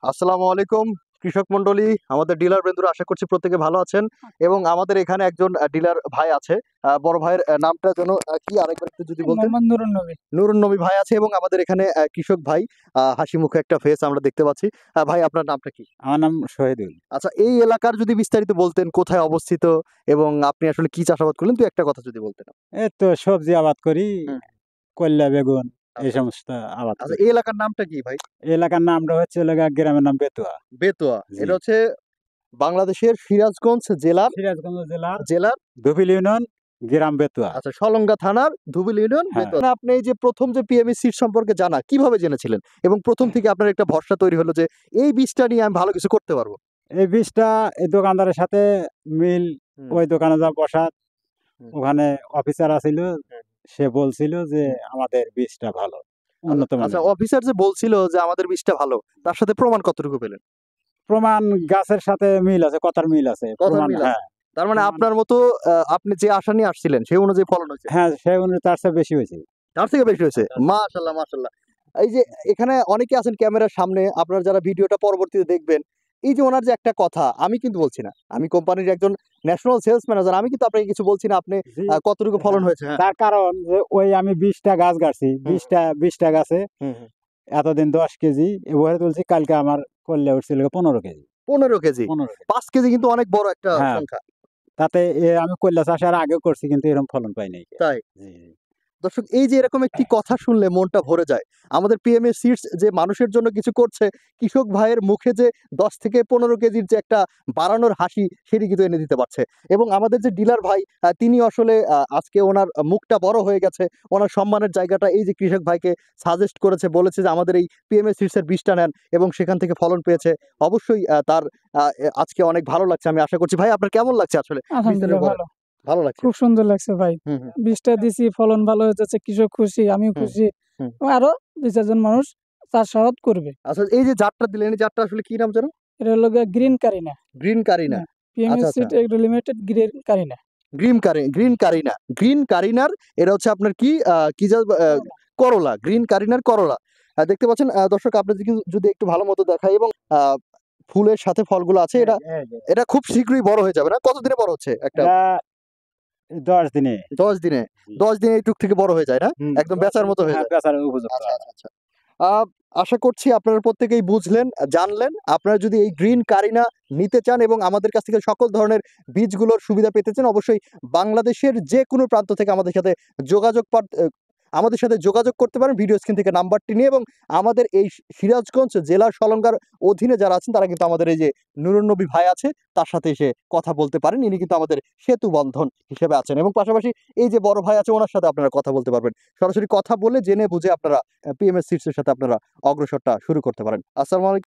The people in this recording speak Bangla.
আসসালামু আলাইকুম কৃষক মন্ডলী, আমাদের ডিলার বন্ধুরা, আশা করছি প্রত্যেকে ভালো আছেন। এবং আমাদের এখানে একজন ডিলার ভাই আছে। বড় ভাইয়ের নামটা যেন কি আরেকবার একটু যদি বলতেন। মোহাম্মদ নুরুন নবী। নুরুন নবী ভাই আছে এবং আমাদের এখানে কৃষক ভাই, হাসি মুখে একটা ফেস আমরা দেখতে পাচ্ছি। ভাই, আপনার নামটা কি? আমার নাম শহীদুল। আচ্ছা, এই এলাকার যদি বিস্তারিত বলতেন, কোথায় অবস্থিত এবং আপনি আসলে কি চাষাবাদ করলেন, তো একটা কথা যদি বলতেন। এই তো সবজি আবাদ করি, হুম। কল্যা বেগুন এই আচ্ছা সমস্ত আবাদ আচ্ছা, করি। এই এলাকার নামটা কি ভাই? এই এলাকার নামটা হচ্ছে গ্রামের নাম বেতুয়া। বেতোয়া। জি। এটা হচ্ছে বাংলাদেশের সিরাজগঞ্জ জেলার সিরাজগঞ্জ জেলার জেলার ধুবিল ইউনিয়ন, গ্রাম বেতুয়া। আচ্ছা, সলঙ্গা থানার ধুবুল ইউনিয়ন হ্যাঁ। বেতোয়া। আপনি এই যে প্রথম যে পিএমএ সিড সম্পর্কে জানা কিভাবে জেনেছিলেন এবং প্রথম থেকে আপনার একটা ভরসা তৈরি হলো যে এই বীজটা নিয়ে আমি ভালো কিছু করতে পারবো? এই বীজটা এই দোকানদারের সাথে মিল, হুম, ওই দোকানে যা বসা, হুম, ওখানে অফিসার আছিল, হুম, সে বলছিল যে হুম। আমাদের বীজটা ভালো, আচ্ছা উন্নত আচ্ছা, মানের। অফিসার যে বলছিল যে আমাদের বীজটা ভালো, তার সাথে প্রমাণ কতটুকু পেলেন? প্রমাণ গাছের সাথে মিল আছে, কথার মিল আছে, কথার প্রমাণ। মিল আছে। হ্যাঁ, তার মানে প্রমাণ। আপনার মতো আপনি যে আশা নিয়ে আসছিলেন সেই অনুযায়ী ফলন হয়েছে? হ্যাঁ, সে অনুযায়ী তার চেয়ে বেশি হয়েছে। তার থেকে বেশি হয়েছে। মাশাআল্লাহ, মাশাআল্লাহ। এই যে এখানে অনেকে আছেন ক্যামেরার সামনে, আপনারা যারা ভিডিওটা পরবর্তীতে দেখবেন, এই যে ওনার যে একটা কথা, আমি কিন্তু বলছি না। আমি কোম্পানির একজন ন্যাশনাল সেলস ম্যানেজার। আমি কিন্তু আপনাকে কিছু বলছি না আপনি জি। কতটুকু ফলন হ্যাঁ, হয়েছে। হ্যাঁ। তার কারণ যে ওই আমি ২০টা গাছ গাড়ছি, হুম, ২০টা গাছে হুম, হুম। এতদিন ১০ কেজি, এবারে তুলছি, কালকে আমার করলে উঠছিল ১৫ কেজি। ১৫ কেজি। ১৫ কেজি। ৫ কেজি কিন্তু অনেক বড় একটা হ্যাঁ, সংখ্যা। তাতে আমি করলা চাষ আর আগেও করছি, কিন্তু এরকম ফলন পাই নাই। তাই? জি, জি। দর্শক, এই যে এরকম একটি কথা শুনলে মনটা ভরে যায়। আমাদের পিএমএ সিডস যে মানুষের জন্য কিছু করছে, কৃষক ভাইয়ের মুখে যে ১০ থেকে ১৫ কেজির যে একটা বাড়ানোর হাসি, সেটি কিন্তু এনে দিতে পারছে। এবং আমাদের যে ডিলার ভাই, তিনি আসলে আজকে ওনার মুখটা বড় হয়ে গেছে। ওনার সম্মানের জায়গাটা এই যে কৃষক ভাইকে সাজেস্ট করেছে, বলেছে যে আমাদের এই পিএমএ সিডস এর বীজটা নেন এবং সেখান থেকে ফলন পেয়েছে। অবশ্যই তার আজকে অনেক ভালো লাগছে। আমি আশা করছি। ভাই, আপনার কেমন লাগছে আসলে? বিস্তারিত আলহামদুলিল্লাহ বলেন। ভালো। ভালো লাগছে। খুব সুন্দর লাগছে ভাই। হুম, হুম, বীজটা দিছি, ফলন ভালো হয়েছে, কৃষক খুশি, আমিও হুম, খুশি। হুম। এবং আরো ২-৪ জন মানুষ চাষাবাদ করবে। আচ্ছা, এই যে জাতটা দিলেন, এই জাতটা আসলে কি নাম যেন? এটা হলো গিয়ে গ্রিন কারিনা। গ্রিন কারিনা। না, পিএমএস আচ্ছা, আচ্ছা। Seed agro limited green Kareena. Green Kareena. Green কারিনার এটা হচ্ছে আপনার কি কি জাত করলা। করলা। গ্রিন কারিনার করলা। দেখতে পাচ্ছেন দর্শক, আপনাদের যদি একটু ভালো মতো দেখাই এবং ফুলের সাথে ফলগুলো আছে, এই এটা যে, এই যে। এটা খুব শীঘ্রই বড় হয়ে যাবে না? কতদিনে বড় হচ্ছে একটা? এটা ১০ দিনে। ১০ দিনে। জি। ১০ দিনে এই টুক থেকে বড় হয়ে যায় না? হুম, একদম ১০ বেচার দিনে মতো হয়ে হ্যাঁ, যায়। বেচার উপযুক্ত আচ্ছা, হয়। আচ্ছা, আচ্ছা। আ আশা করছি আপনারা প্রত্যেকেই বুঝলেন, জানলেন। আপনারা যদি এই গ্রিন কারিনা নিতে চান এবং আমাদের কাছ থেকে সকল ধরনের বীজগুলোর সুবিধা পেতে চান, অবশ্যই বাংলাদেশের যেকোনো প্রান্ত থেকে যোগাযোগ পার এ আমাদের সাথে যোগাযোগ করতে পারেন ভিডিও স্ক্রিন থেকে নাম্বারটি নিয়ে। এবং আমাদের এই সিরাজগঞ্জ জেলার সলঙ্গার অধীনে যারা আছেন, তারা কিন্তু আমাদের এই যে নুরুন নবী ভাই আছে, তার সাথে এসে কথা বলতে পারেন। ইনি কিন্তু আমাদের সেতু বন্ধন হিসেবে আছেন এবং পাশাপাশি এই যে বড় ভাই আছে, ওনার সাথে আপনারা কথা বলতে পারবেন। সরাসরি কথা বলে জেনে বুঝে আপনারা পিএমএস সিডস এর সাথে আপনারা অগ্রসরটা শুরু করতে পারেন। আসসালামু আলাইকুম।